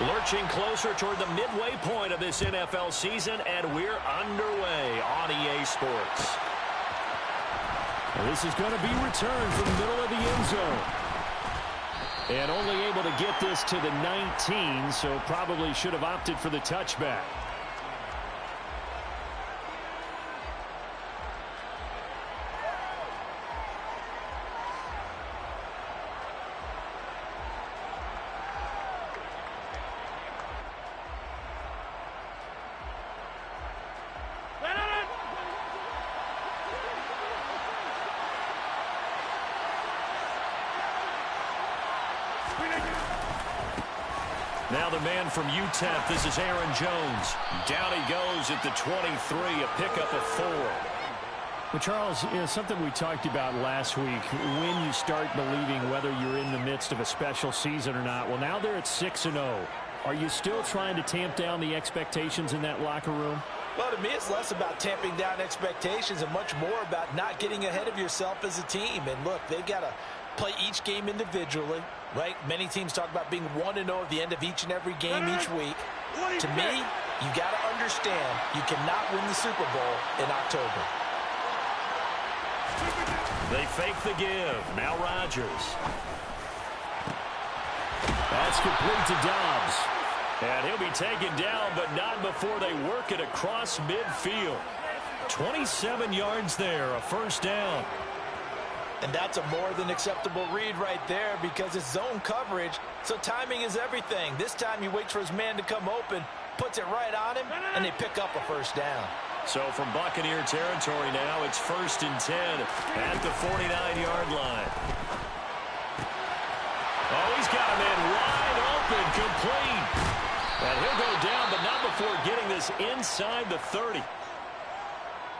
Lurching closer toward the midway point of this NFL season, and we're underway on EA Sports. And this is going to be returned from the middle of the end zone. And only able to get this to the 19, so probably should have opted for the touchback. Now the man from UTEP, this is Aaron Jones. Down he goes at the 23, a pickup of 4. Well, Charles, something we talked about last week, when you start believing whether you're in the midst of a special season or not. Well, now they're at 6-0. Are you still trying to tamp down the expectations in that locker room? Well, to me, it's less about tamping down expectations and much more about not getting ahead of yourself as a team. And look, they've got to play each game individually, right? Many teams talk about being 1-0 at the end of each and every game each week. To me, you got to understand you cannot win the Super Bowl in October. They fake the give. Now Rodgers. That's complete to Dobbs. And he'll be taken down, but not before they work it across midfield. 27 yards there, a first down. And that's a more than acceptable read right there because it's zone coverage, so timing is everything. This time he waits for his man to come open, puts it right on him, and they pick up a first down. So from Buccaneer territory now, it's 1st and 10 at the 49-yard line. Oh, he's got a man wide open, complete. And he'll go down, but not before getting this inside the 30.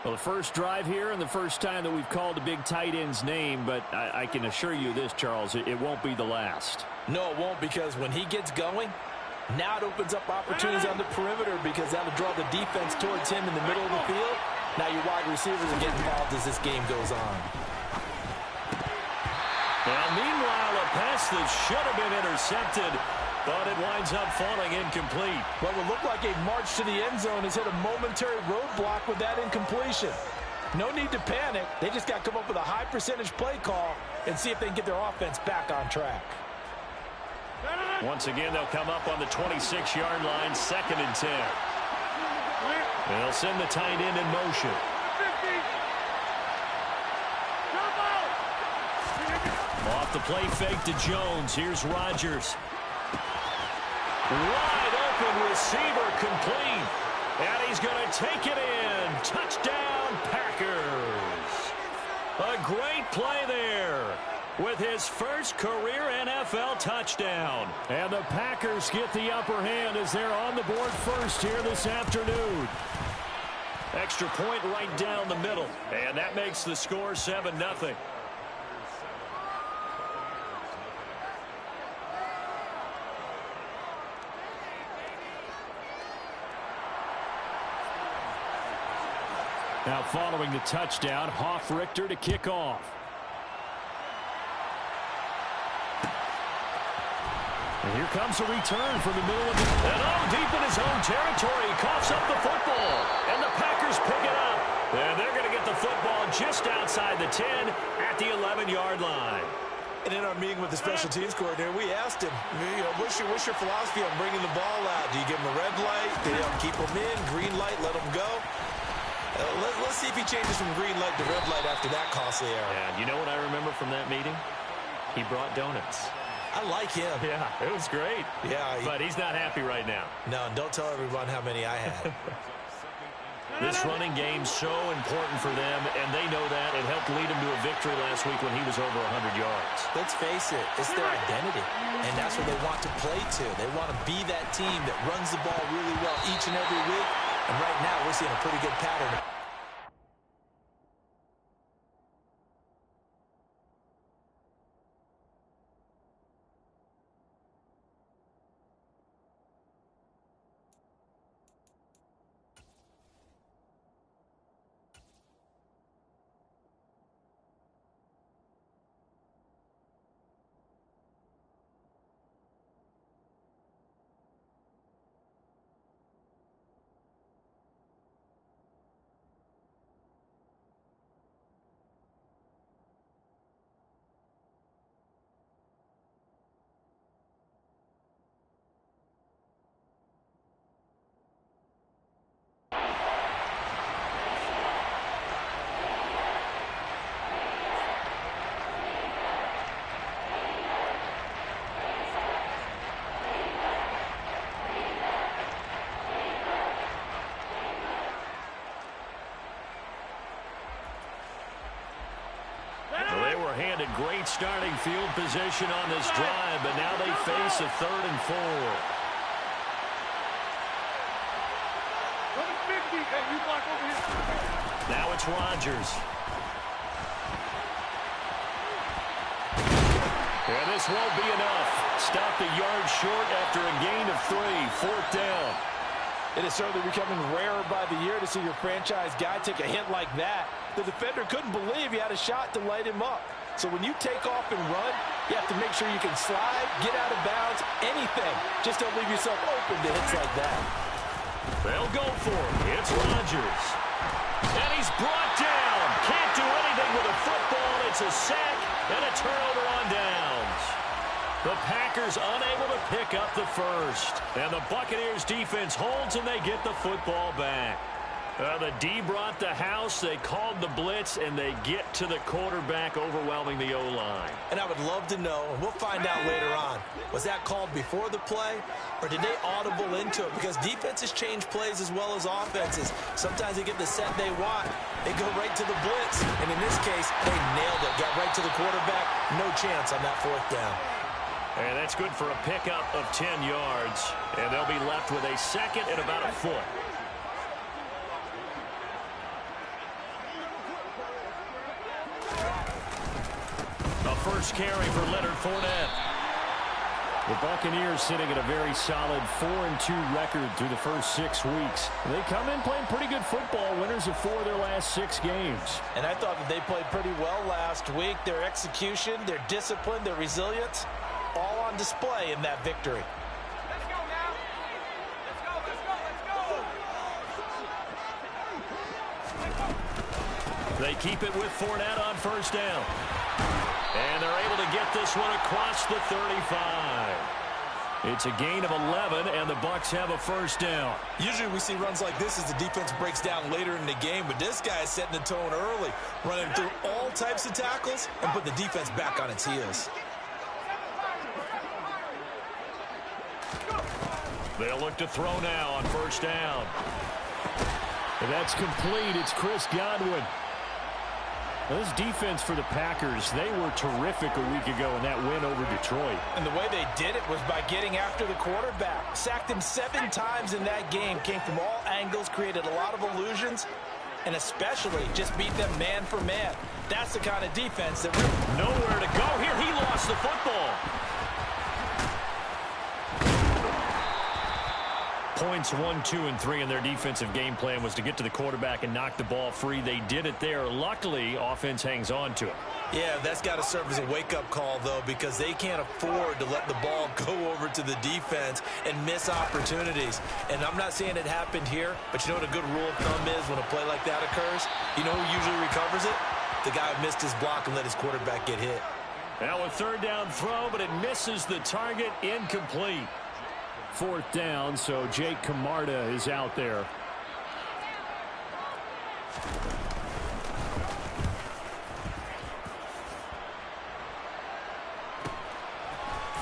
Well, the first drive here and the first time that we've called a big tight end's name, but I can assure you this, Charles, it won't be the last. No, it won't, because when he gets going, now it opens up opportunities on the perimeter because that'll draw the defense towards him in the middle of the field. Now your wide receivers are getting involved as this game goes on. Now, meanwhile, a pass that should have been intercepted, but it winds up falling incomplete. What will look like a march to the end zone has hit a momentary roadblock with that incompletion. No need to panic. They just got to come up with a high percentage play call and see if they can get their offense back on track. Once again, they'll come up on the 26-yard line, 2nd and 10. They'll send the tight end in motion. Off the play fake to Jones. Here's Rodgers. Wide open receiver, complete. And he's going to take it in. Touchdown, Packers. A great play there with his first career NFL touchdown. And the Packers get the upper hand as they're on the board first here this afternoon. Extra point right down the middle. And that makes the score 7-0. Now following the touchdown, Hofrichter to kick off. And here comes a return from the middle of the... And deep in his own territory, he coughs up the football. And the Packers pick it up. And they're going to get the football just outside the 10 at the 11-yard line. And in our meeting with the special teams coordinator, we asked him, what's your philosophy on bringing the ball out? Do you give him a red light? Do you keep him in? Green light, let him go? Let's see if he changes from green light to red light after that costly error. Yeah, you know what I remember from that meeting? He brought donuts. I like him. Yeah, it was great. Yeah. But he's not happy right now. No, don't tell everyone how many I had. This running game's so important for them, and they know that. It helped lead him to a victory last week when he was over 100 yards. Let's face it, it's their identity, and that's what they want to play to. They want to be that team that runs the ball really well each and every week, and right now we're seeing a pretty good pattern. and a great starting field position on this drive, but now they face a 3rd and 4. Now it's Rodgers. And this won't be enough. Stopped a yard short after a gain of 3. 4th down. It is certainly becoming rarer by the year to see your franchise guy take a hit like that. The defender couldn't believe he had a shot to light him up. So when you take off and run, you have to make sure you can slide, get out of bounds, anything. Just don't leave yourself open to hits like that. They'll go for it. It's Rodgers. And he's brought down. Can't do anything with a football. It's a sack and a turnover on downs. The Packers unable to pick up the first. And the Buccaneers defense holds and they get the football back. The D brought the house. They called the blitz, and they get to the quarterback, overwhelming the O-line. And I would love to know, and we'll find out later on, was that called before the play, or did they audible into it? Because defenses change plays as well as offenses. Sometimes they get the set they want. They go right to the blitz, and in this case, they nailed it. Got right to the quarterback. No chance on that 4th down. And that's good for a pickup of 10 yards. And they'll be left with a 2nd and about a foot. A first carry for Leonard Fournette. The Buccaneers sitting at a very solid 4-2 record through the first 6 weeks. They come in playing pretty good football, winners of 4 of their last 6 games. And I thought that they played pretty well last week. Their execution, their discipline, their resilience, all on display in that victory. Let's go now. Let's go, let's go, let's go. They keep it with Fournette on first down. And they're able to get this one across the 35. It's a gain of 11, and the Bucs have a first down. Usually we see runs like this as the defense breaks down later in the game, but this guy is setting the tone early, running through all types of tackles and put the defense back on its heels. They'll look to throw now on first down. And that's complete. It's Chris Godwin. Now, this defense for the Packers, they were terrific a week ago in that win over Detroit. And the way they did it was by getting after the quarterback. Sacked him 7 times in that game. Came from all angles, created a lot of illusions, and especially just beat them man for man. That's the kind of defense that really... Nowhere to go here. He lost the football. Points 1, 2, and 3 in their defensive game plan was to get to the quarterback and knock the ball free. They did it there. Luckily, offense hangs on to it. Yeah, that's got to serve as a wake-up call, though, because they can't afford to let the ball go over to the defense and miss opportunities. And I'm not saying it happened here, but you know what a good rule of thumb is when a play like that occurs? You know who usually recovers it? The guy who missed his block and let his quarterback get hit. Now a 3rd down throw, but it misses the target. Incomplete. 4th down, so Jake Camarda is out there.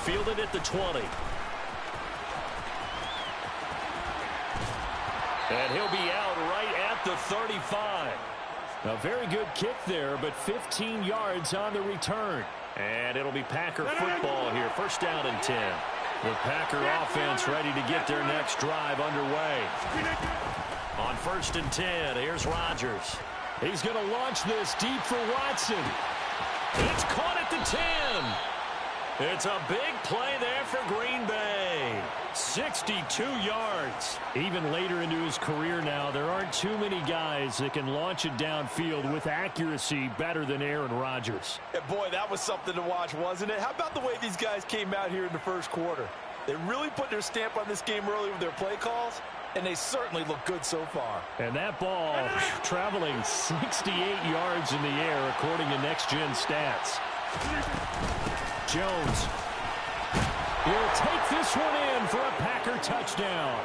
Fielded at the 20. And he'll be out right at the 35. A very good kick there, but 15 yards on the return. And it'll be Packer football here. First down and 10. The Packer offense ready to get their next drive underway. On 1st and 10, here's Rodgers. He's going to launch this deep for Watson. It's caught at the 10. It's a big play there for Green Bay. 62 yards. Even later into his career now, there aren't too many guys that can launch it downfield with accuracy better than Aaron Rodgers. And boy, that was something to watch, wasn't it? How about the way these guys came out here in the first quarter? They really put their stamp on this game early with their play calls, and they certainly look good so far. And that ball traveling 68 yards in the air, according to Next Gen Stats. Jones. He'll take this one in for a Packer touchdown.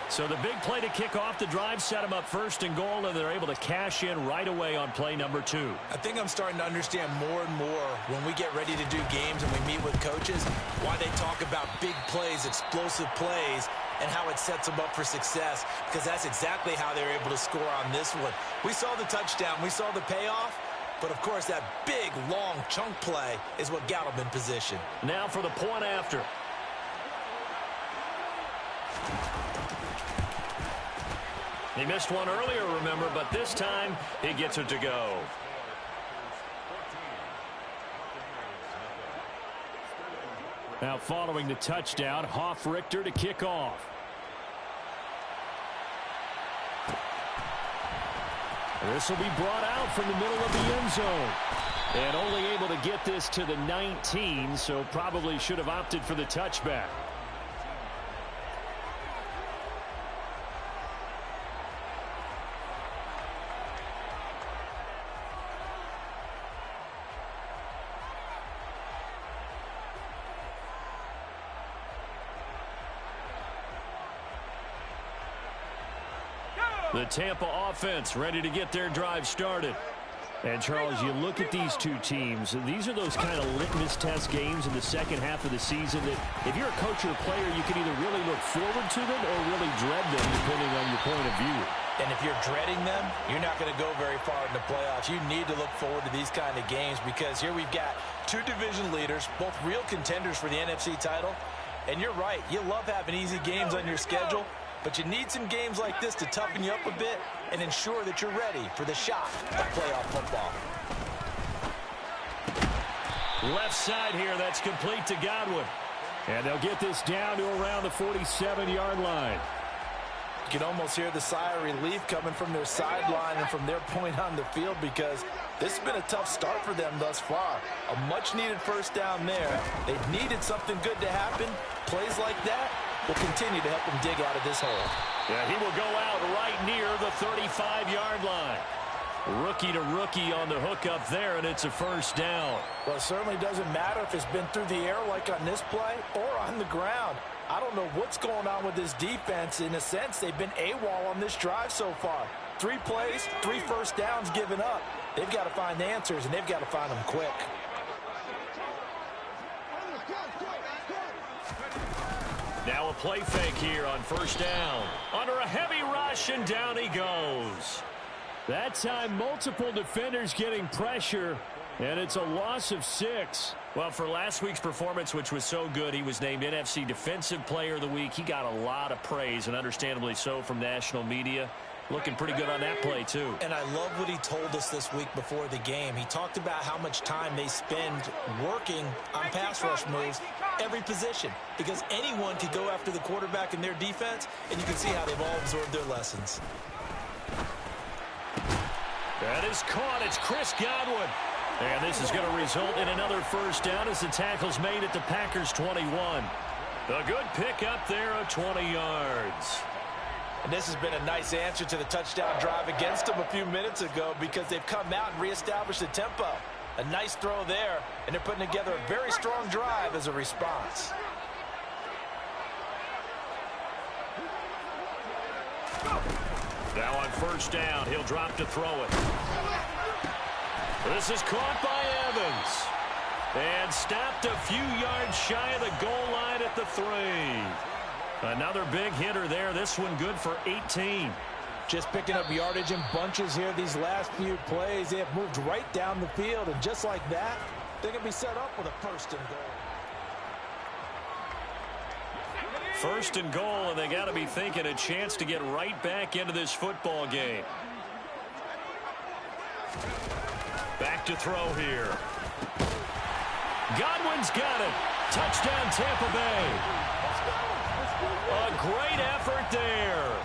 So the big play to kick off the drive set them up 1st and goal, and they're able to cash in right away on play number 2. I think I'm starting to understand more and more when we get ready to do games and we meet with coaches why they talk about big plays, explosive plays, and how it sets them up for success, because that's exactly how they're able to score on this one. We saw the touchdown. We saw the payoff. But, of course, that big, long chunk play is what got him in position. Now for the point after. He missed one earlier, remember, but this time he gets it to go. Now following the touchdown, Hofrichter to kick off. This will be brought out from the middle of the end zone. And only able to get this to the 19, so probably should have opted for the touchback. The Tampa offense ready to get their drive started. And, Charles, you look at these two teams, and these are those kind of litmus test games in the second half of the season that if you're a coach or a player, you can either really look forward to them or really dread them, depending on your point of view. And if you're dreading them, you're not going to go very far in the playoffs. You need to look forward to these kind of games because here we've got two division leaders, both real contenders for the NFC title. And you're right, you love having easy games on your schedule. But you need some games like this to toughen you up a bit and ensure that you're ready for the shot of playoff football. Left side here, that's complete to Godwin. And they'll get this down to around the 47-yard line. You can almost hear the sigh of relief coming from their sideline and from their point on the field because this has been a tough start for them thus far. A much-needed first down there. They've needed something good to happen. Plays like that will continue to help them dig out of this hole. Yeah, he will go out right near the 35-yard line. Rookie to rookie on the hookup there, and it's a first down. Well, it certainly doesn't matter if it's been through the air like on this play or on the ground. I don't know what's going on with this defense. In a sense, they've been AWOL on this drive so far. 3 plays, 3 first downs given up. They've got to find the answers, and they've got to find them quick. Now a play fake here on first down. Under a heavy rush, and down he goes. That time, multiple defenders getting pressure, and it's a loss of 6. Well, for last week's performance, which was so good, he was named NFC Defensive Player of the Week. He got a lot of praise, and understandably so, from national media. Looking pretty good on that play, too. And I love what he told us this week before the game. He talked about how much time they spend working on pass rush moves, every position, because anyone could go after the quarterback in their defense, and you can see how they've all absorbed their lessons. That is caught. It's Chris Godwin. And this is going to result in another first down as the tackle's made at the Packers' 21. A good pickup there of 20 yards. And this has been a nice answer to the touchdown drive against them a few minutes ago because they've come out and reestablished the tempo. A nice throw there, and they're putting together a very strong drive as a response. Now on first down, he'll drop to throw it. This is caught by Evans. And stopped a few yards shy of the goal line at the 3. Another big hitter there. This one good for 18. Just picking up yardage in bunches here these last few plays. They have moved right down the field, and just like that, they're going to be set up with a first and goal. First and goal, and they got to be thinking a chance to get right back into this football game. Back to throw here. Godwin's got it. Touchdown, Tampa Bay. A great effort there.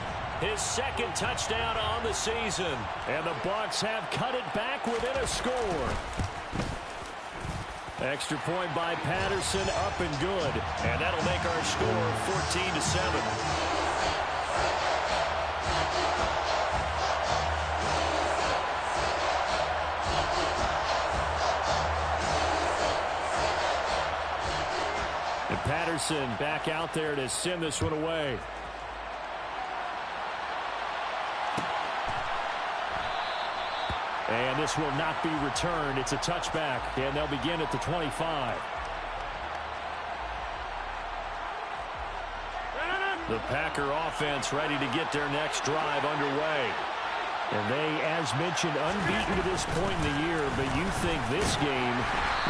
His second touchdown on the season. And the Bucs have cut it back within a score. Extra point by Patterson, up and good. And that'll make our score 14-7. Patterson back out there to send this one away. And this will not be returned. It's a touchback, and they'll begin at the 25. The Packer offense ready to get their next drive underway. And they, as mentioned, unbeaten to this point in the year, but you think this game,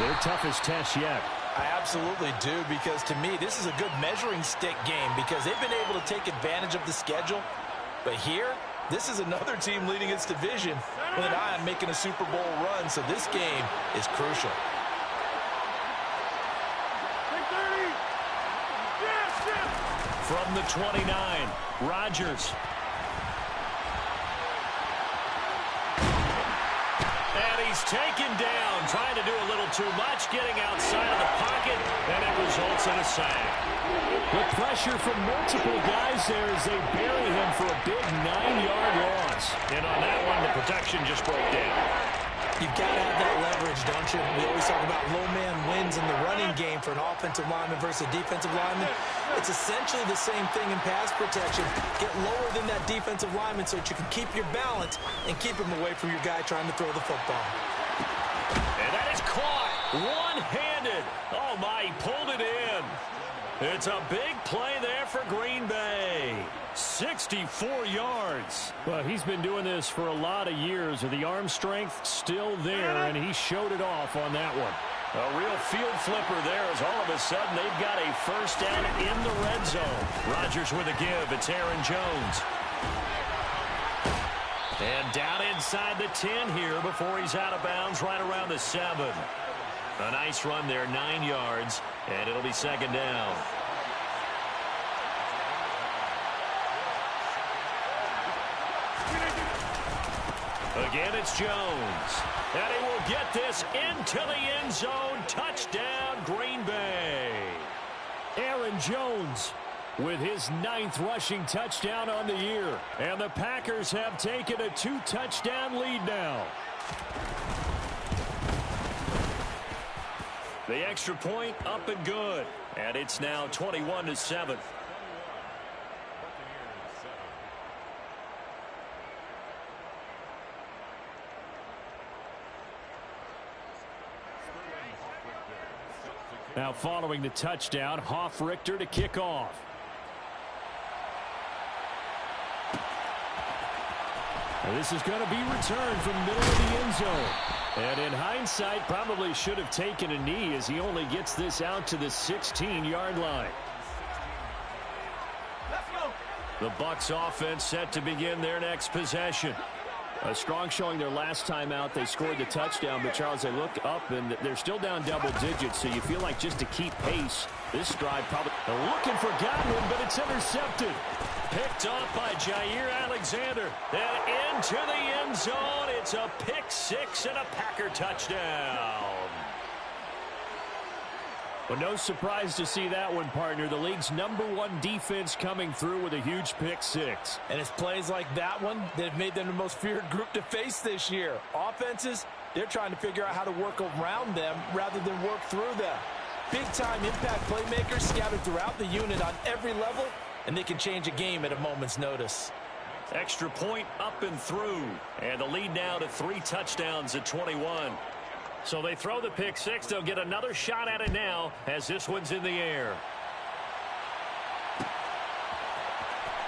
their toughest test yet. I absolutely do, because to me, this is a good measuring stick game because they've been able to take advantage of the schedule. But here, this is another team leading its division with an eye on making a Super Bowl run, so this game is crucial. From the 29, Rodgers. And he's taken down, trying to do a little too much, getting outside of the pocket, and it results in a sack. With pressure from multiple guys there as they bury him for a big 9-yard loss. And on that one, the protection just broke down. You've got to have that leverage, don't you? We always talk about low man wins in the running game for an offensive lineman versus a defensive lineman. It's essentially the same thing in pass protection. Get lower than that defensive lineman so that you can keep your balance and keep him away from your guy trying to throw the football. And that is caught one-handed. Oh, my, he pulled it in. It's a big play there for Green Bay. 64 yards. Well, he's been doing this for a lot of years. The arm strength still there, and he showed it off on that one. A real field flipper there as all of a sudden they've got a first down in the red zone. Rodgers with a give. It's Aaron Jones. And down inside the 10 here before he's out of bounds right around the 7. A nice run there, 9 yards, and it'll be second down. Again, it's Jones. And he will get this into the end zone. Touchdown, Green Bay. Aaron Jones with his 9th rushing touchdown on the year. And the Packers have taken a 2-touchdown lead now. The extra point up and good. And it's now 21-7. Now following the touchdown, Hofrichter to kick off. And this is going to be returned from the middle of the end zone. And in hindsight, probably should have taken a knee as he only gets this out to the 16-yard line. Let's go. The Bucs offense set to begin their next possession. A strong showing their last time out. They scored the touchdown, but Charles, they look up and they're still down double digits, so you feel like just to keep pace, this drive probably looking for Godwin, but it's intercepted. Picked off by Jair Alexander. And into the end zone. It's a pick six and a Packer touchdown. Well, no surprise to see that one, partner. The league's #1 defense coming through with a huge pick six. And it's plays like that one that have made them the most feared group to face this year. Offenses, they're trying to figure out how to work around them rather than work through them. Big-time impact playmakers scattered throughout the unit on every level, and they can change a game at a moment's notice. Extra point up and through. And the lead now to 3 touchdowns at 21. So they throw the pick six. They'll get another shot at it now as this one's in the air.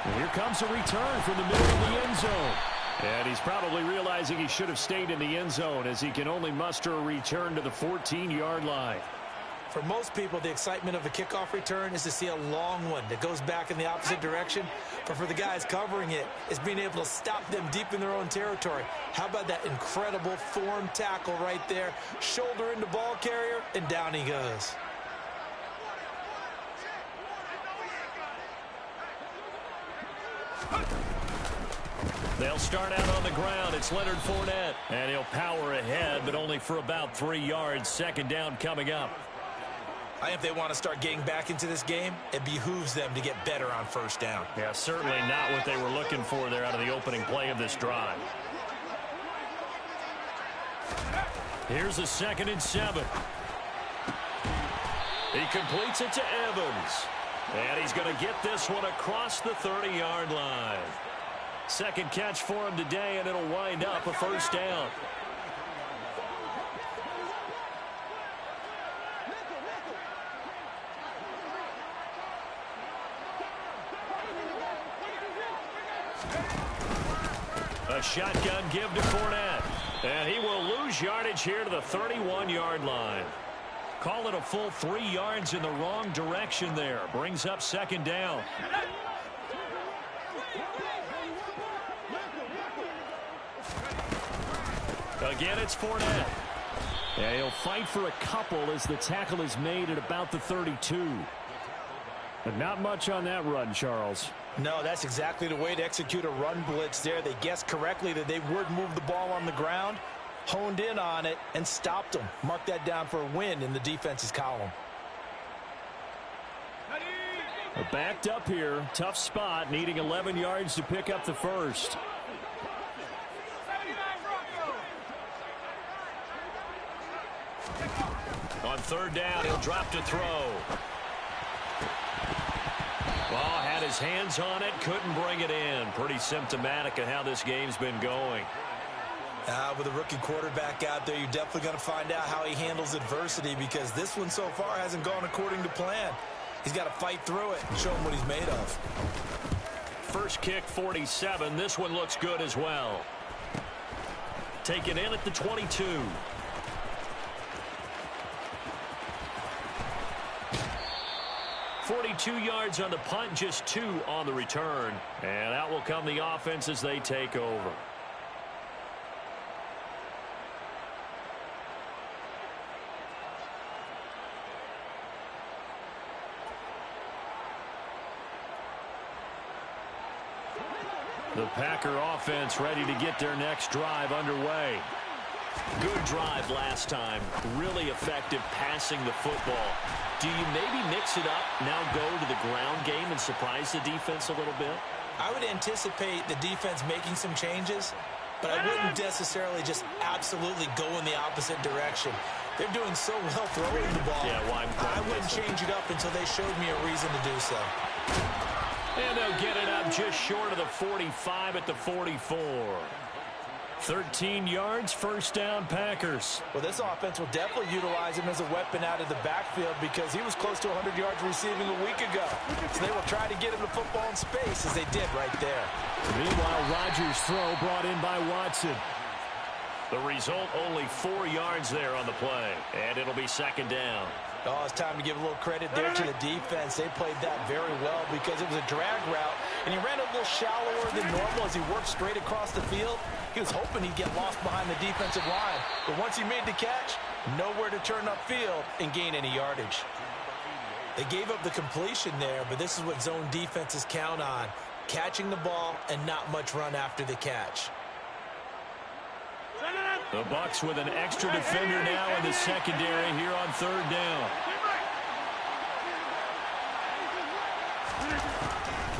And here comes a return from the middle of the end zone. And he's probably realizing he should have stayed in the end zone as he can only muster a return to the 14-yard line. For most people, the excitement of a kickoff return is to see a long one that goes back in the opposite direction. But for the guys covering it, it's being able to stop them deep in their own territory. How about that incredible form tackle right there? Shoulder into ball carrier, and down he goes. They'll start out on the ground. It's Leonard Fournette. And he'll power ahead, but only for about 3 yards. Second down coming up. I think if they want to start getting back into this game, it behooves them to get better on first down. Yeah, certainly not what they were looking for there out of the opening play of this drive. Here's a 2nd and 7. He completes it to Evans. And he's going to get this one across the 30-yard line. Second catch for him today, and it'll wind up a first down. A shotgun give to Fournette. And he will lose yardage here to the 31-yard line. Call it a full 3 yards in the wrong direction there. Brings up second down. Again, it's Fournette. Yeah, he'll fight for a couple as the tackle is made at about the 32. But not much on that run, Charles. No, that's exactly the way to execute a run blitz there. They guessed correctly that they would move the ball on the ground, honed in on it, and stopped them. Mark that down for a win in the defense's column. They're backed up here. Tough spot, needing 11 yards to pick up the first. On third down, he'll drop to throw. Ball had his hands on it, couldn't bring it in. Pretty symptomatic of how this game's been going. With a rookie quarterback out there, you're definitely going to find out how he handles adversity, because this one so far hasn't gone according to plan. He's got to fight through it and show him what he's made of. First kick, 47. This one looks good as well. Taken in at the 22. .42 yards on the punt, just 2 on the return. And out will come the offense as they take over. The Packer offense ready to get their next drive underway. Good drive last time. Really effective passing the football. Do you maybe mix it up, now go to the ground game and surprise the defense a little bit? I would anticipate the defense making some changes, but I wouldn't necessarily just absolutely go in the opposite direction. They're doing so well throwing the ball. Yeah, well, I wouldn't change it up until they showed me a reason to do so. And they'll get it up just short of the 45 at the 44. 13 yards, first down, Packers. Well, this offense will definitely utilize him as a weapon out of the backfield, because he was close to 100 yards receiving a week ago. So they will try to get him the football in space, as they did right there. Meanwhile, Rodgers' throw brought in by Watson. The result, only 4 yards there on the play. And it'll be second down. Oh, it's time to give a little credit there to the defense. They played that very well, because it was a drag route, and he ran a little shallower than normal as he worked straight across the field. He was hoping he'd get lost behind the defensive line, but once he made the catch, nowhere to turn upfield and gain any yardage. They gave up the completion there, but this is what zone defenses count on: catching the ball and not much run after the catch. The Bucs with an extra defender now in the secondary here on third down.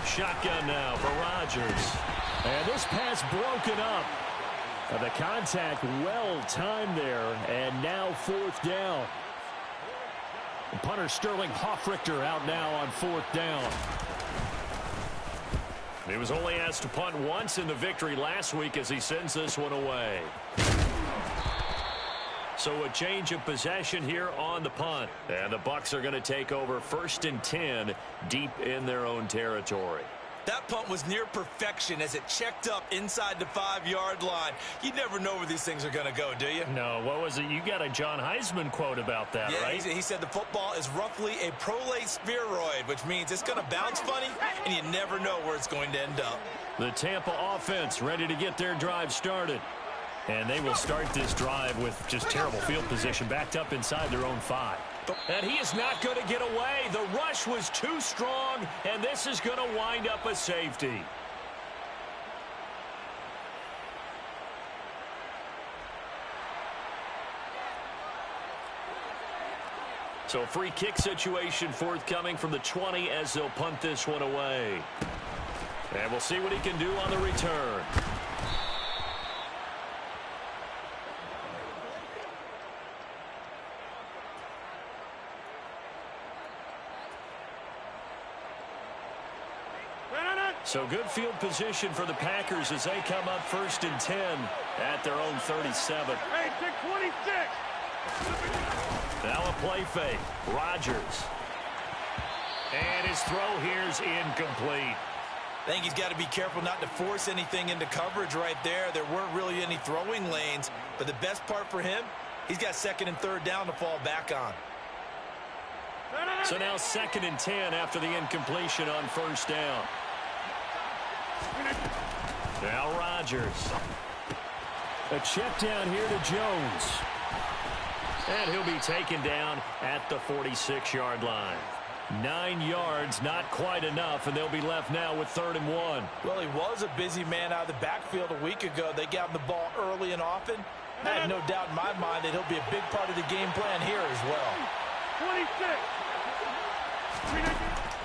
Shotgun now for Rodgers. And this pass broken up. The contact well timed there, and now fourth down. The punter Sterling Hoffrichter out now on fourth down. He was only asked to punt once in the victory last week as he sends this one away. So a change of possession here on the punt. And the Bucs are going to take over 1st and 10 deep in their own territory. That punt was near perfection as it checked up inside the 5-yard line. You never know where these things are going to go, do you? No, what was it? You got a John Heisman quote about that, yeah, right? He said the football is roughly a prolate spheroid, which means it's going to bounce funny, and you never know where it's going to end up. The Tampa offense ready to get their drive started. And they will start this drive with just terrible field position, backed up inside their own 5. And he is not going to get away. The rush was too strong, and this is going to wind up a safety. So free kick situation forthcoming from the 20 as they'll punt this one away. And we'll see what he can do on the return. So good field position for the Packers as they come up 1st and 10 at their own 37. Hey, take 26. Now a play fake. Rodgers. And his throw here's incomplete. I think he's got to be careful not to force anything into coverage right there. There weren't really any throwing lanes, but the best part for him, he's got second and third down to fall back on. So now 2nd and 10 after the incompletion on first down. Now Rodgers. A check down here to Jones. And he'll be taken down at the 46-yard line. 9 yards, not quite enough, and they'll be left now with 3rd and 1. Well, he was a busy man out of the backfield a week ago. They got him the ball early and often. I have no doubt in my mind that he'll be a big part of the game plan here as well. 26.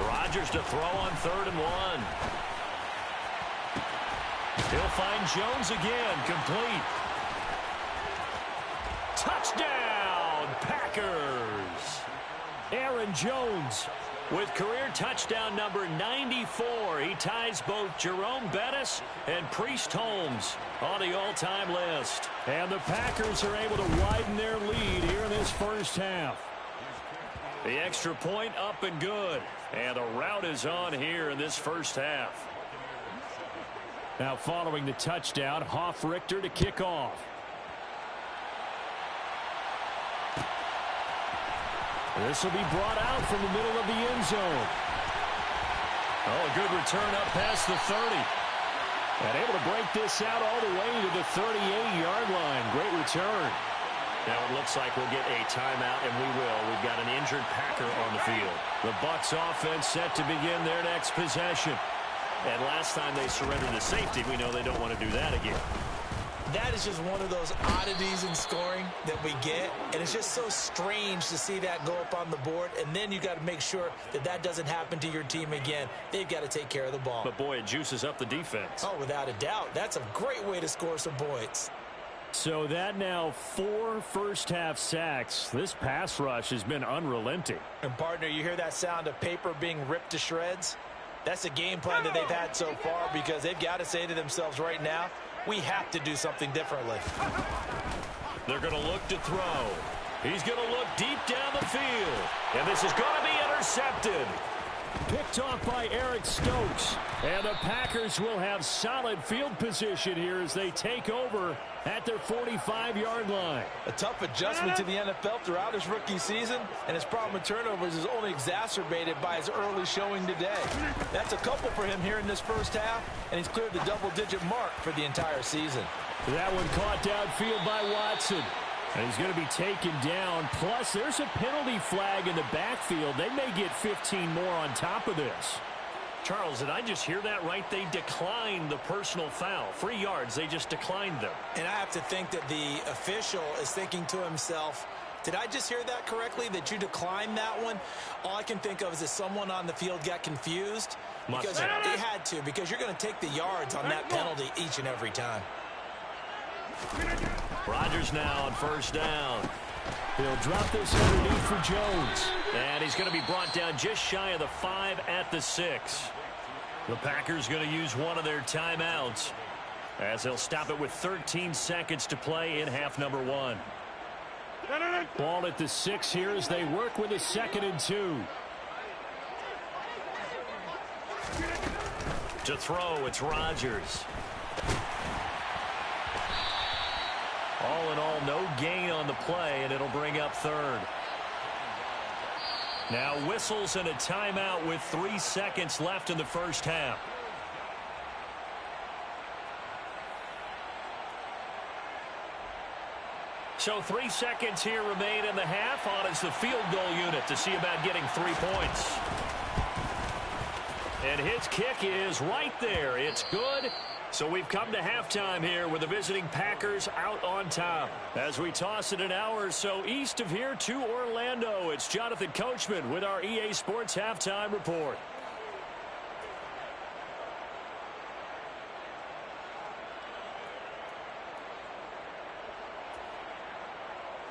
Rodgers to throw on 3rd and 1. He'll find Jones again, complete. Touchdown, Packers! Aaron Jones with career touchdown number 94. He ties both Jerome Bettis and Priest Holmes on the all-time list. And the Packers are able to widen their lead here in this first half. The extra point up and good. And the rout is on here in this first half. Now following the touchdown, Hofrichter to kick off. This will be brought out from the middle of the end zone. Oh, a good return up past the 30. And able to break this out all the way to the 38-yard line. Great return. Now it looks like we'll get a timeout, and we will. We've got an injured Packer on the field. The Bucs offense set to begin their next possession. And last time they surrendered to safety, we know they don't want to do that again. That is just one of those oddities in scoring that we get, and it's just so strange to see that go up on the board, and then you got to make sure that that doesn't happen to your team again. They've got to take care of the ball. But boy, it juices up the defense. Oh, without a doubt. That's a great way to score some points. So that now 4 first-half sacks. This pass rush has been unrelenting. And partner, you hear that sound of paper being ripped to shreds? That's the game plan that they've had so far, because they've got to say to themselves right now, we have to do something differently. They're going to look to throw. He's going to look deep down the field. And this is going to be intercepted. Picked off by Eric Stokes. And the Packers will have solid field position here as they take over at their 45-yard line. A tough adjustment to the NFL throughout his rookie season, and his problem with turnovers is only exacerbated by his early showing today. That's a couple for him here in this first half, and he's cleared the double-digit mark for the entire season. That one caught downfield by Watson. And he's going to be taken down. Plus, there's a penalty flag in the backfield. They may get 15 more on top of this. Charles, did I just hear that right? They declined the personal foul. 3 yards, they just declined them. And I have to think that the official is thinking to himself, did I just hear that correctly, that you declined that one? All I can think of is that someone on the field got confused. Because they had to, because you're going to take the yards on that penalty each and every time. Rodgers now on first down. He'll drop this underneath for Jones. And he's going to be brought down just shy of the 5 at the 6. The Packers going to use one of their timeouts as they'll stop it with 13 seconds to play in half number 1. Ball at the 6 here as they work with a 2nd and 2. To throw, it's Rodgers. All in all, no gain on the play, and it'll bring up 3rd. Now whistles and a timeout with 3 seconds left in the first half. So 3 seconds here remain in the half. On is the field goal unit to see about getting 3 points. And his kick is right there. It's good. So we've come to halftime here with the visiting Packers out on top. As we toss it an hour or so east of here to Orlando, it's Jonathan Coachman with our EA Sports Halftime Report.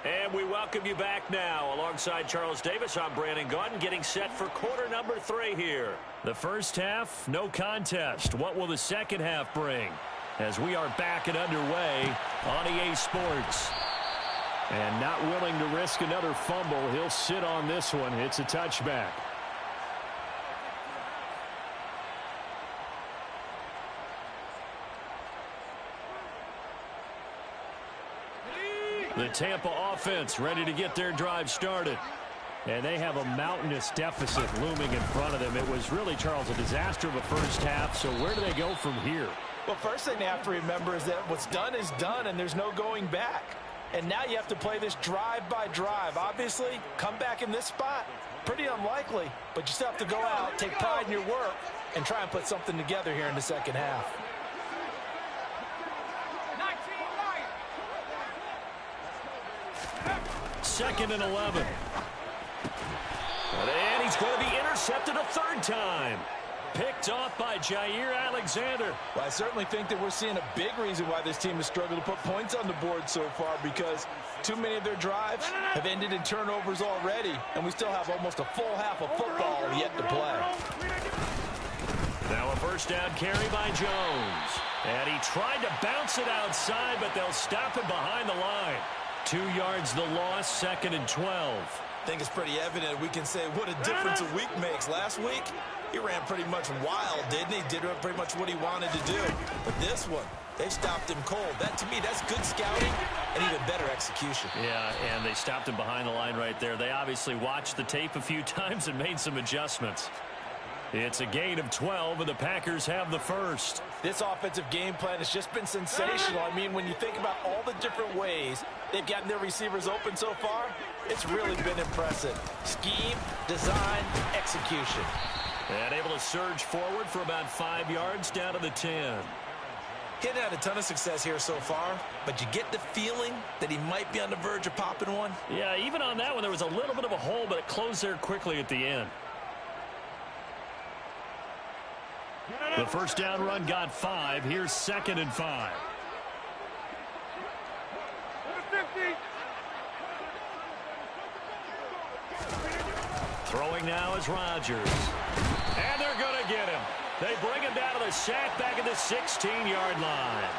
And we welcome you back now. Alongside Charles Davis, I'm Brandon Gaudin, getting set for quarter number 3 here. The first half, no contest. What will the second half bring? As we are back and underway on EA Sports. And not willing to risk another fumble, he'll sit on this one. It's a touchback. The Tampa offense ready to get their drive started. And they have a mountainous deficit looming in front of them. It was really, Charles, a disaster of a first half. So where do they go from here? Well, first thing they have to remember is that what's done is done, and there's no going back. And now you have to play this drive by drive. Obviously, come back in this spot, pretty unlikely. But you still have to go out, take pride in your work, and try and put something together here in the second half. 2nd and 11. And he's going to be intercepted a third time. Picked off by Jair Alexander. Well, I certainly think that we're seeing a big reason why this team has struggled to put points on the board so far, because too many of their drives have ended in turnovers already, and we still have almost a full half of football yet to play. Now a first down carry by Jones. And he tried to bounce it outside, but they'll stop him behind the line. 2 yards the loss, 2nd and 12. I think it's pretty evident we can say what a difference a week makes. Last week, he ran pretty much wild, didn't he? Did pretty much what he wanted to do. But this one, they stopped him cold. That, to me, that's good scouting and even better execution. Yeah, and they stopped him behind the line right there. They obviously watched the tape a few times and made some adjustments. It's a gain of 12, and the Packers have the first. This offensive game plan has just been sensational. I mean, when you think about all the different ways they've gotten their receivers open so far, it's really been impressive. Scheme, design, execution. And able to surge forward for about 5 yards down to the 10. He hadn't had a ton of success here so far, but you get the feeling that he might be on the verge of popping one. Yeah, even on that one, there was a little bit of a hole, but it closed there quickly at the end. The first down run got 5. Here's 2nd and 5. Throwing now is Rodgers. And they're going to get him. They bring him down to the sack back at the 16-yard line.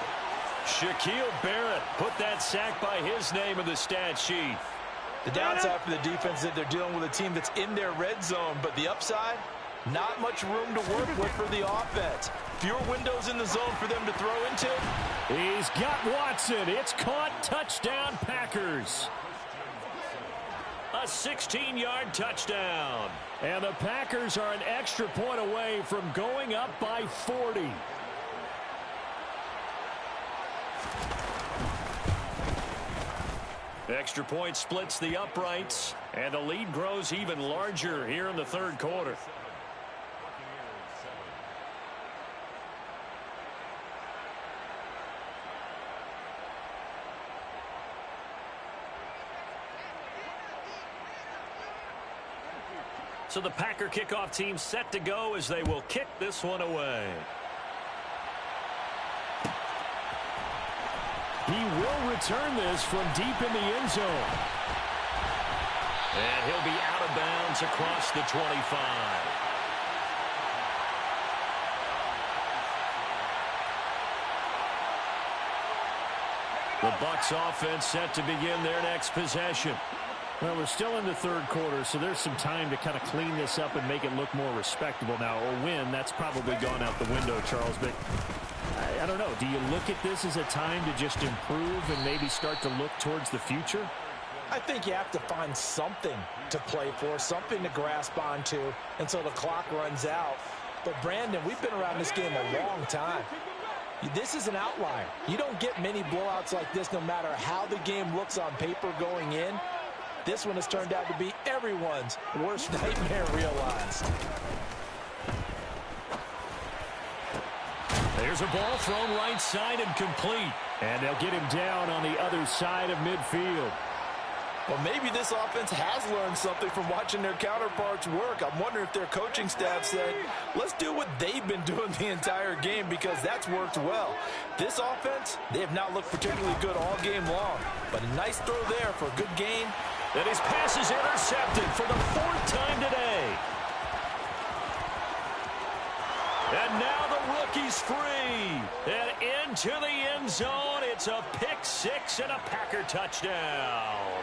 Shaquille Barrett put that sack by his name in the stat sheet. The downside for the defense is that they're dealing with a team that's in their red zone, but the upside, not much room to work with for the offense. Fewer windows in the zone for them to throw into. He's got Watson. It's caught. Touchdown, Packers. A 16-yard touchdown. And the Packers are an extra point away from going up by 40. Extra point splits the uprights, and the lead grows even larger here in the third quarter. So the Packer kickoff team set to go as they will kick this one away. He will return this from deep in the end zone. And he'll be out of bounds across the 25. The Bucs offense set to begin their next possession. Well, we're still in the third quarter, so there's some time to kind of clean this up and make it look more respectable now. A win, that's probably gone out the window, Charles. But I don't know. Do you look at this as a time to just improve and maybe start to look towards the future? I think you have to find something to play for, something to grasp onto until the clock runs out. But, Brandon, we've been around this game a long time. This is an outlier. You don't get many blowouts like this no matter how the game looks on paper going in. This one has turned out to be everyone's worst nightmare realized. There's a ball thrown right side and complete. And they'll get him down on the other side of midfield. Well, maybe this offense has learned something from watching their counterparts work. I'm wondering if their coaching staff said, let's do what they've been doing the entire game, because that's worked well. This offense, they have not looked particularly good all game long. But a nice throw there for a good gain. And his pass is intercepted for the 4th time today. And now the rookie's free. And into the end zone. It's a pick-6 and a Packer touchdown.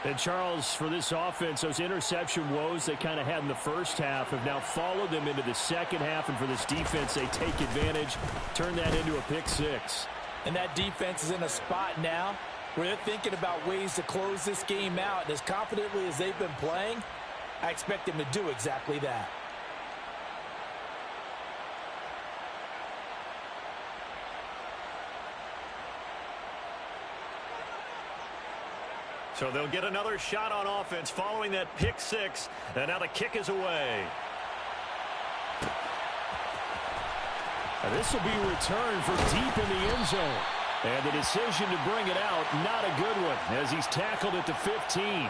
And, Charles, for this offense, those interception woes they kind of had in the first half have now followed them into the second half. And for this defense, they take advantage, turn that into a pick-6. And that defense is in a spot now where they're thinking about ways to close this game out. And as confidently as they've been playing, I expect them to do exactly that. So they'll get another shot on offense following that pick six. And now the kick is away. And this will be returned for deep in the end zone. And the decision to bring it out, not a good one, as he's tackled at the 15.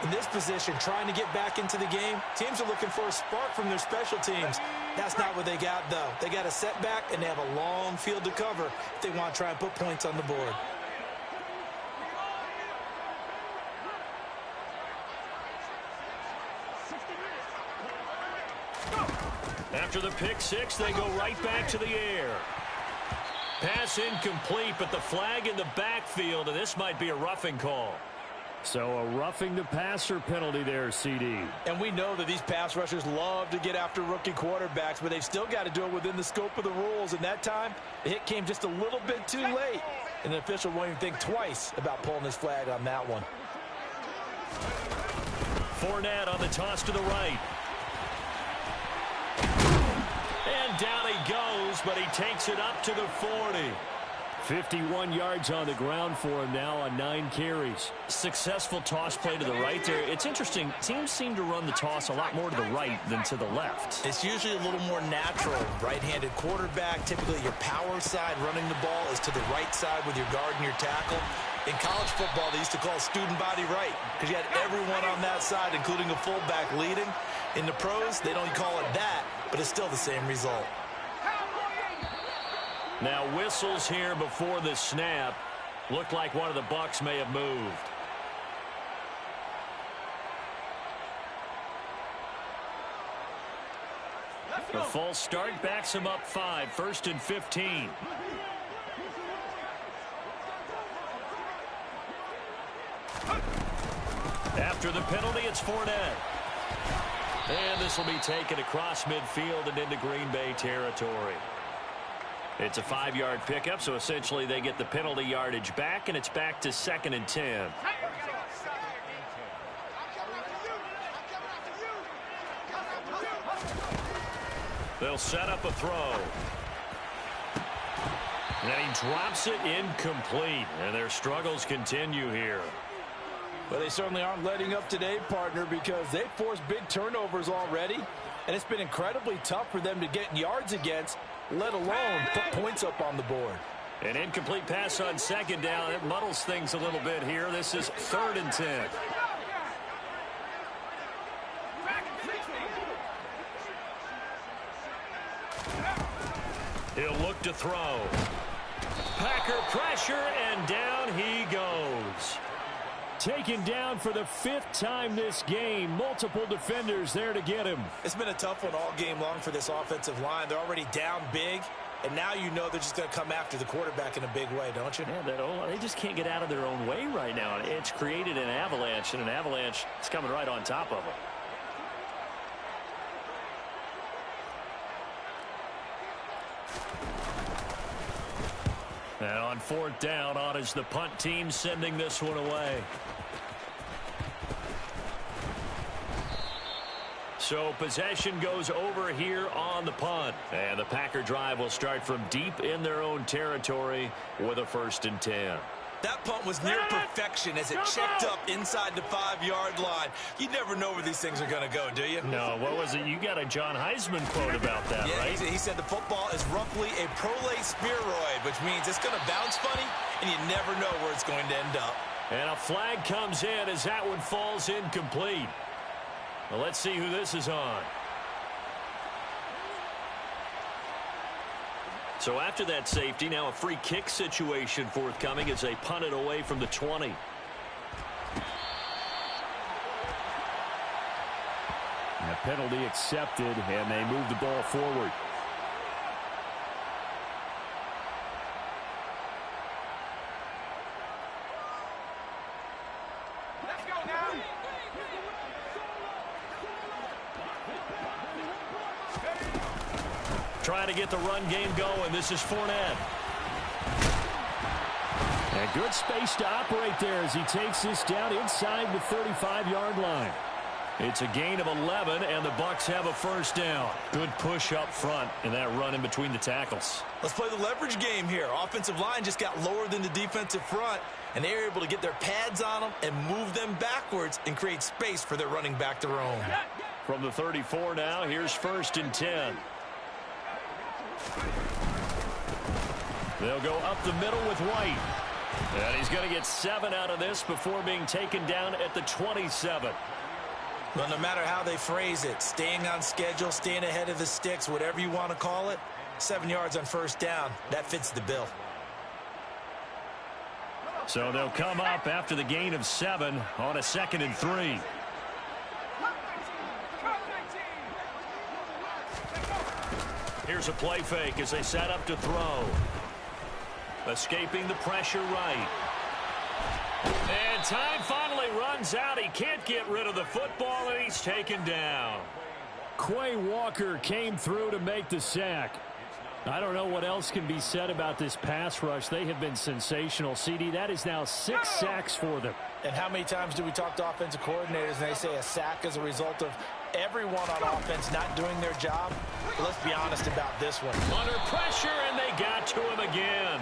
In this position, trying to get back into the game, teams are looking for a spark from their special teams. That's not what they got, though. They got a setback, and they have a long field to cover if they want to try and put points on the board. After the pick six, they go right back to the air. Pass incomplete, but the flag in the backfield, and this might be a roughing call. So a roughing the passer penalty there, CD. And we know that these pass rushers love to get after rookie quarterbacks, but they've still got to do it within the scope of the rules. And that time, the hit came just a little bit too late. And the official won't even think twice about pulling his flag on that one. Fournette on the toss to the right. And down he goes, but he takes it up to the 40. 51 yards on the ground for him now on 9 carries. Successful toss play to the right there. It's interesting. Teams seem to run the toss a lot more to the right than to the left. It's usually a little more natural. Right-handed quarterback, typically your power side running the ball is to the right side with your guard and your tackle. In college football, they used to call student body right because you had everyone on that side, including a fullback leading. In the pros, they don't call it that, but it's still the same result. Now whistles here before the snap. Looked like one of the Bucs may have moved. The false start backs him up 5, 1st and 15. After the penalty, it's Fournette. And this will be taken across midfield and into Green Bay territory. It's a 5-yard pickup, so essentially they get the penalty yardage back, and it's back to 2nd and 10. They'll set up a throw. And he drops it incomplete, and their struggles continue here. Well, they certainly aren't letting up today, partner, because they've forced big turnovers already, and it's been incredibly tough for them to get yards against, let alone put points up on the board. An incomplete pass on 2nd down. It muddles things a little bit here. This is 3rd and 10. He'll look to throw. Packer pressure, and down he goes. Taken down for the 5th time this game. Multiple defenders there to get him. It's been a tough one all game long for this offensive line. They're already down big, and now you know they're just going to come after the quarterback in a big way, don't you? Yeah, they just can't get out of their own way right now. It's created an avalanche, and an avalanche is coming right on top of them. And on 4th down, on is the punt team sending this one away. So possession goes over here on the punt. And the Packer drive will start from deep in their own territory with a 1st and 10. That punt was near perfection as it checked up inside the 5-yard line. You never know where these things are going to go, do you? No, what was it? You got a John Heisman quote about that, yeah, right? He said the football is roughly a prolate spheroid, which means it's going to bounce funny, and you never know where it's going to end up. And a flag comes in as that one falls incomplete. Well, let's see who this is on. So after that safety, now a free kick situation forthcoming as they punt it away from the 20. A penalty accepted, and they move the ball forward. Let's go now. Trying to get the run game going. This is Fournette. And Good space to operate there as he takes this down inside the 35-yard line. It's a gain of 11, and the Bucs have a first down. Good push up front and that run in between the tackles. Let's play the leverage game here. Offensive line just got lower than the defensive front, and they were able to get their pads on them and move them backwards and create space for their running back to roam. From the 34 now, here's 1st and 10. They'll go up the middle with White. And he's going to get 7 out of this before being taken down at the 27. Well, no matter how they phrase it, staying on schedule, staying ahead of the sticks, whatever you want to call it, 7 yards on first down, that fits the bill. So they'll come up after the gain of 7 on a 2nd and 3. Here's a play fake as they set up to throw. Escaping the pressure right. And time finally runs out. He can't get rid of the football, and he's taken down. Quay Walker came through to make the sack. I don't know what else can be said about this pass rush. They have been sensational. CD, that is now 6 sacks for them. And how many times do we talk to offensive coordinators and they say a sack is a result of everyone on offense not doing their job? But let's be honest about this one. Under pressure, and they got to him again.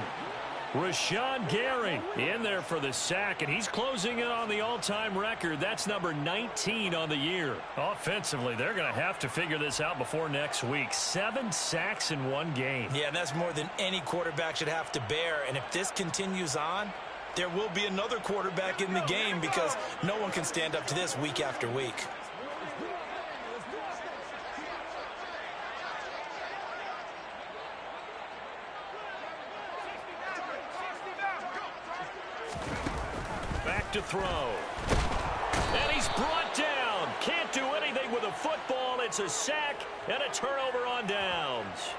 Rashawn Gary in there for the sack, and he's closing in on the all-time record. That's number 19 on the year. Offensively, they're going to have to figure this out before next week. 7 sacks in one game. Yeah, and that's more than any quarterback should have to bear. And if this continues on, there will be another quarterback in the game because no one can stand up to this week after week. To throw. And he's brought down. Can't do anything with a football. It's a sack and a turnover on downs.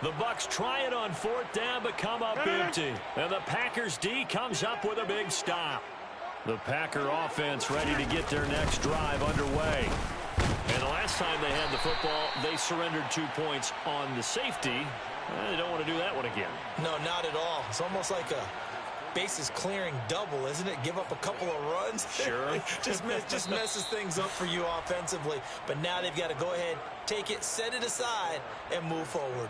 The Bucs try it on 4th down but come up empty. And the Packers D comes up with a big stop. The Packer offense ready to get their next drive underway. And the last time they had the football, they surrendered 2 points on the safety. They don't want to do that one again. No, not at all. It's almost like a bases clearing double, isn't it? Give up a couple of runs. Sure. just messes things up for you offensively. But now they've got to go ahead, take it, set it aside, and move forward.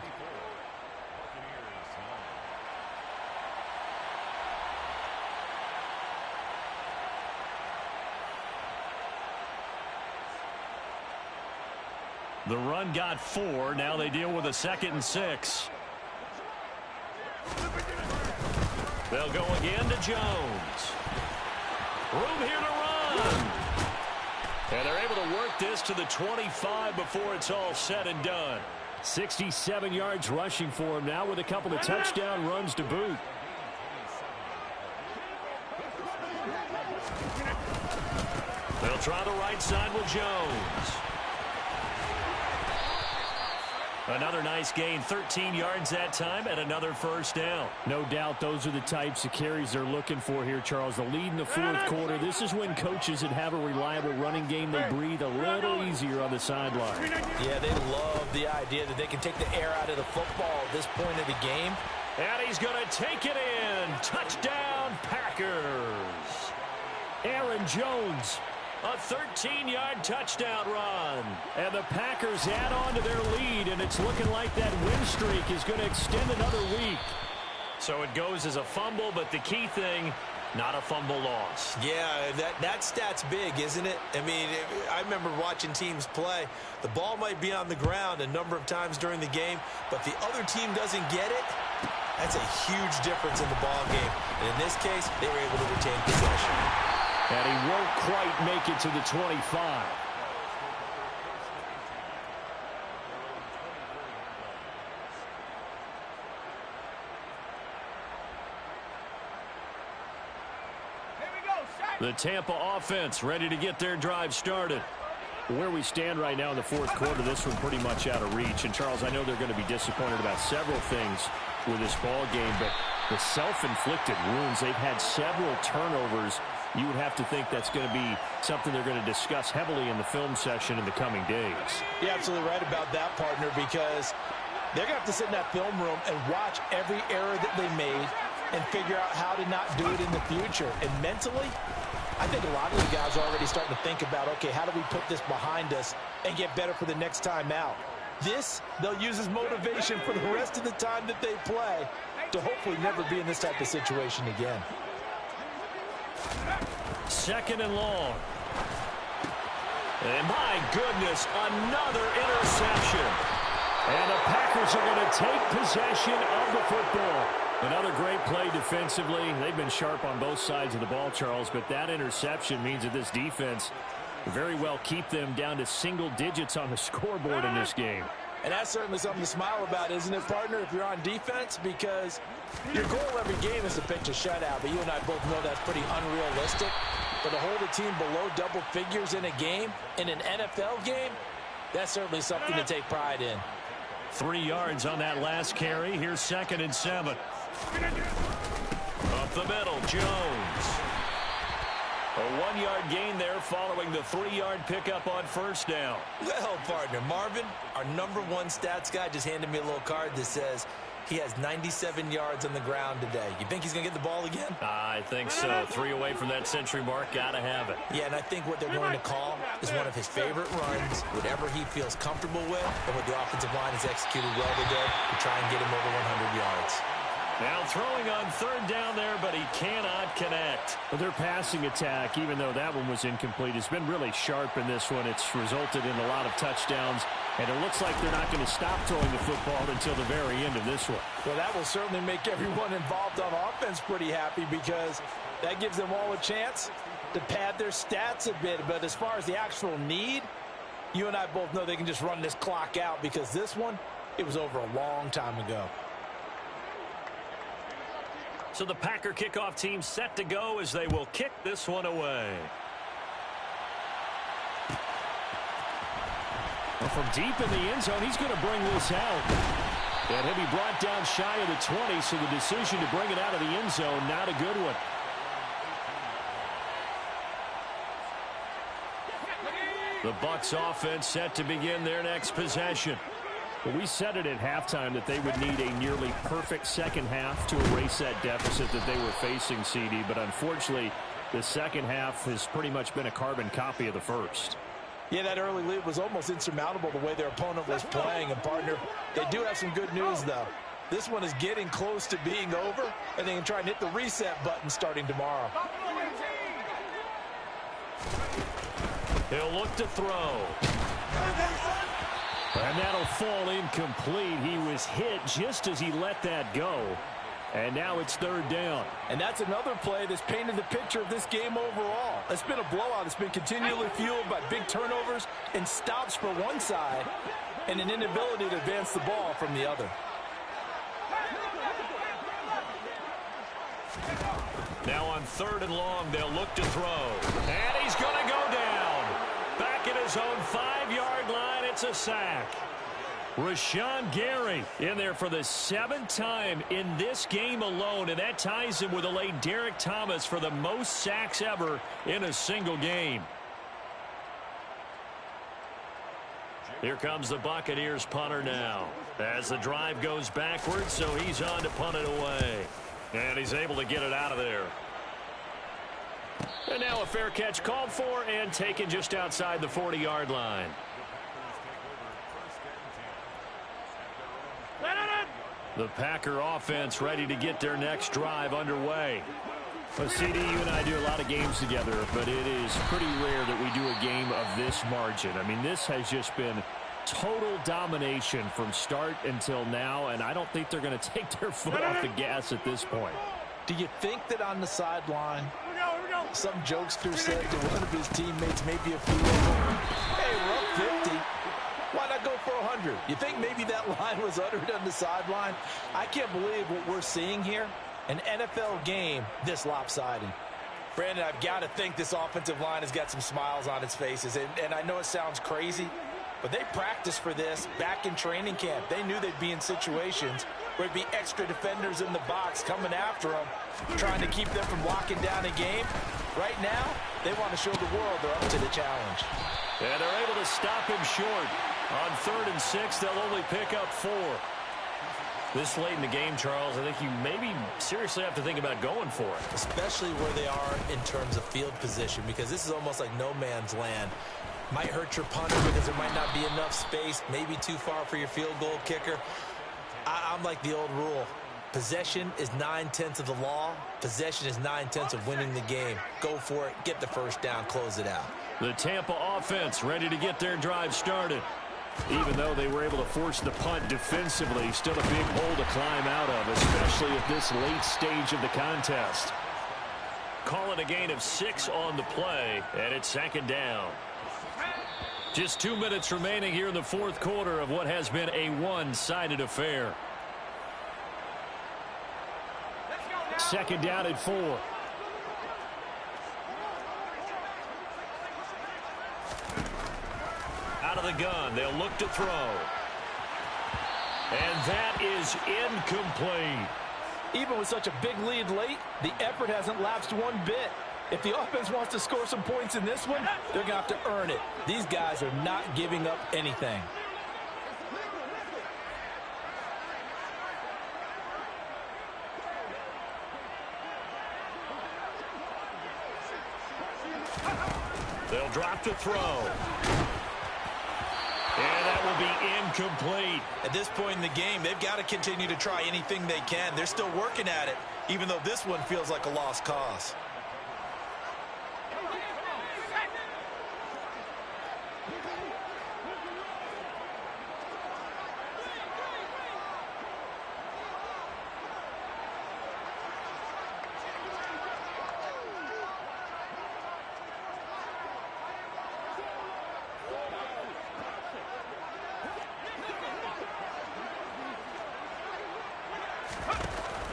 The run got 4. Now they deal with a 2nd and 6. They'll go again to Jones. Room here to run. And they're able to work this to the 25 before it's all said and done. 67 yards rushing for him now with a couple of touchdown runs to boot. They'll try the right side with Jones. Another nice gain, 13 yards that time, and another first down. No doubt those are the types of carries they're looking for here, Charles. The lead in the 4th quarter. This is when coaches that have a reliable running game, they breathe a little easier on the sideline. Yeah, they love the idea that they can take the air out of the football at this point of the game. And he's going to take it in. Touchdown, Packers. Aaron Jones. A 13-yard touchdown run. And the Packers add on to their lead, and it's looking like that win streak is going to extend another week. So it goes as a fumble, but the key thing, not a fumble loss. Yeah, that stat's big, isn't it? I mean, I remember watching teams play. The ball might be on the ground a number of times during the game, but the other team doesn't get it. That's a huge difference in the ball game. And in this case, they were able to retain possession. And he won't quite make it to the 25. The Tampa offense ready to get their drive started. Where we stand right now in the 4th quarter, this one pretty much out of reach. And, Charles, I know they're going to be disappointed about several things with this ball game, but the self-inflicted wounds, they've had several turnovers. You would have to think that's going to be something they're going to discuss heavily in the film session in the coming days. You're absolutely right about that, partner, because they're going to have to sit in that film room and watch every error that they made, and figure out how to not do it in the future. And mentally, I think a lot of the guys are already starting to think about, okay, how do we put this behind us and get better for the next time out? This, they'll use as motivation for the rest of the time that they play to hopefully never be in this type of situation again. 2nd and long. And my goodness, another interception. And the Packers are going to take possession of the football. Another great play defensively. They've been sharp on both sides of the ball, Charles, but that interception means that this defense very well keep them down to single digits on the scoreboard in this game. And that's certainly something to smile about, isn't it, partner, if you're on defense? Because your goal every game is to pitch a shutout, but you and I both know that's pretty unrealistic. But to hold a team below double figures in a game, in an NFL game, that's certainly something to take pride in. 3 yards on that last carry. Here's 2nd and 7. Up the middle, Jones. A 1-yard gain there following the 3-yard pickup on 1st down. Well, partner, Marvin, our #1 stats guy, just handed me a little card that says he has 97 yards on the ground today. You think he's going to get the ball again? I think so. 3 away from that century mark. Got to have it. Yeah, and I think what they're going to call is one of his favorite runs, whatever he feels comfortable with, and what the offensive line has executed well today to try and get him over 100 yards. Now throwing on 3rd down there, but he cannot connect. Well, their passing attack, even though that one was incomplete, has been really sharp in this one. It's resulted in a lot of touchdowns, and it looks like they're not going to stop throwing the football until the very end of this one. Well, that will certainly make everyone involved on offense pretty happy because that gives them all a chance to pad their stats a bit. But as far as the actual need, you and I both know they can just run this clock out because this one, it was over a long time ago. So the Packer kickoff team set to go as they will kick this one away. Well, from deep in the end zone, he's going to bring this out. And he'll be brought down shy of the 20, so the decision to bring it out of the end zone, not a good one. The Bucs offense set to begin their next possession. Well, we said it at halftime that they would need a nearly perfect second half to erase that deficit that they were facing, CD. But unfortunately, the second half has pretty much been a carbon copy of the first. Yeah, that early lead was almost insurmountable the way their opponent was playing. And, partner, they do have some good news, though. This one is getting close to being over, and they can try and hit the reset button starting tomorrow. He'll look to throw. And that'll fall incomplete. He was hit just as he let that go. And now it's 3rd down. And that's another play that's painted the picture of this game overall. It's been a blowout. It's been continually fueled by big turnovers and stops for one side and an inability to advance the ball from the other. Now on 3rd and long, they'll look to throw. And he's going to go down. Back at his own 5-yard line, it's a sack. Rashawn Gary in there for the 7th time in this game alone, and that ties him with the late Derek Thomas for the most sacks ever in a single game. Here comes the Buccaneers punter now as the drive goes backwards, so he's on to punt it away. And he's able to get it out of there. And now a fair catch called for and taken just outside the 40-yard line. The Packer offense ready to get their next drive underway. Well, CD, you and I do a lot of games together, but it is pretty rare that we do a game of this margin. I mean, this has just been total domination from start until now, and I don't think they're going to take their foot off the gas at this point. Do you think that on the sideline, some jokester said to one of his teammates, maybe a few of them, hey, we're up 50. Why not go for 100? You think maybe that line was uttered on the sideline? I can't believe what we're seeing here. An NFL game this lopsided. Brandon, I've got to think this offensive line has got some smiles on its faces. And I know it sounds crazy, but they practiced for this back in training camp. They knew they'd be in situations where it'd be extra defenders in the box coming after them, trying to keep them from locking down a game. Right now, they want to show the world they're up to the challenge. And they're able to stop him short. On 3rd and 6, they'll only pick up 4. This late in the game, Charles, I think you maybe seriously have to think about going for it. Especially where they are in terms of field position, because this is almost like no man's land. Might hurt your punter because there might not be enough space, maybe too far for your field goal kicker. I'm like the old rule. Possession is 9/10 of the law. Possession is 9/10 of winning the game. Go for it, get the first down, close it out. The Tampa offense ready to get their drive started. Even though they were able to force the punt defensively, still a big hole to climb out of, especially at this late stage of the contest. Call it a gain of 6 on the play, and it's 2nd down. Just 2 minutes remaining here in the fourth quarter of what has been a one-sided affair. 2nd down at 4. Out of the gun, they'll look to throw. And that is incomplete. Even with such a big lead late, the effort hasn't lapsed one bit. If the offense wants to score some points in this one, they're going to have to earn it. These guys are not giving up anything. They'll drop to throw. And that will be incomplete. At this point in the game, they've got to continue to try anything they can. They're still working at it, even though this one feels like a lost cause.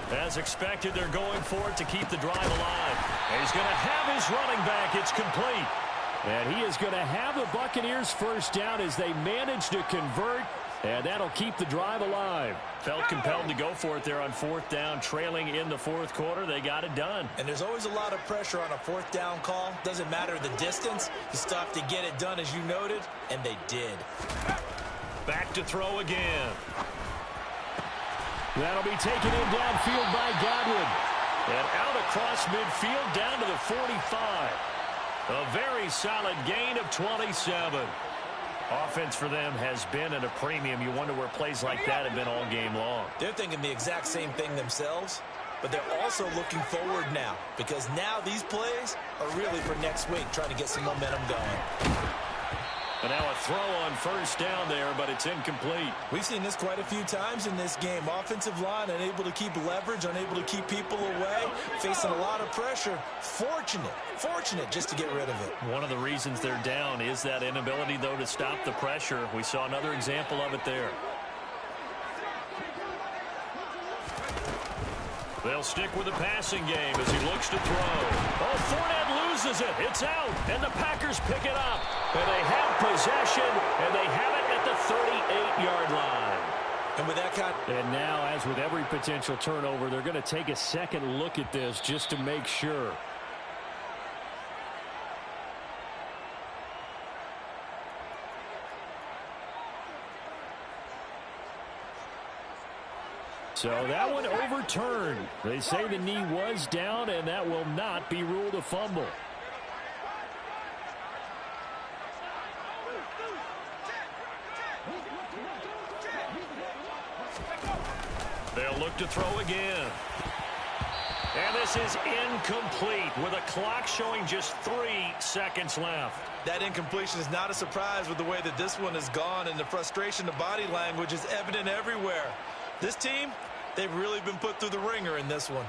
As expected, they're going for it to keep the drive alive. And he's going to have his running back. It's complete. And he is going to have the Buccaneers first down as they manage to convert. And that'll keep the drive alive. Felt compelled to go for it there on 4th down, trailing in the fourth quarter. They got it done. And there's always a lot of pressure on a 4th down call. Doesn't matter the distance. You still have to get it done, as you noted, and they did. Back to throw again. That'll be taken in downfield by Godwin. And out across midfield down to the 45. A very solid gain of 27. Offense for them has been at a premium. You wonder where plays like that have been all game long. They're thinking the exact same thing themselves, but they're also looking forward now, because now these plays are really for next week, trying to get some momentum going. And now a throw on 1st down there, but it's incomplete. We've seen this quite a few times in this game. Offensive line unable to keep leverage, unable to keep people away, facing a lot of pressure. Fortunate just to get rid of it. One of the reasons they're down is that inability, though, to stop the pressure. We saw another example of it there. They'll stick with the passing game as he looks to throw. Oh, Fournette loses it. It's out, and the Packers pick it up. And they have possession, and they have it at the 38-yard line. And with that kind And now, as with every potential turnover, they're going to take a second look at this just to make sure. So that one overturned. They say the knee was down, and that will not be ruled a fumble. They'll look to throw again. And this is incomplete with a clock showing just 3 seconds left. That incompletion is not a surprise with the way that this one has gone, and the frustration of body language is evident everywhere. This team, they've really been put through the ringer in this one.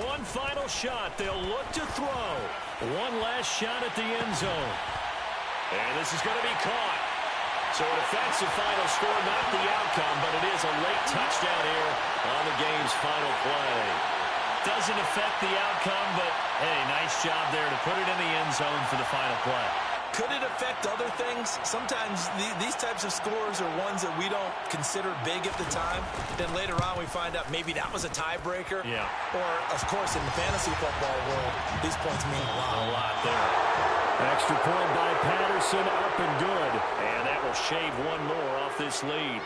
One final shot. They'll look to throw. One last shot at the end zone. And this is going to be caught. So an offensive final score, not the outcome, but it is a late touchdown here on the game's final play. Doesn't affect the outcome, but, hey, nice job there to put it in the end zone for the final play. Could it affect other things? Sometimes these types of scores are ones that we don't consider big at the time. Then later on we find out maybe that was a tiebreaker. Yeah. Or, of course, in the fantasy football world, these points mean a lot. A lot there. Extra point by Patterson, up and good. And that will shave one more off this lead.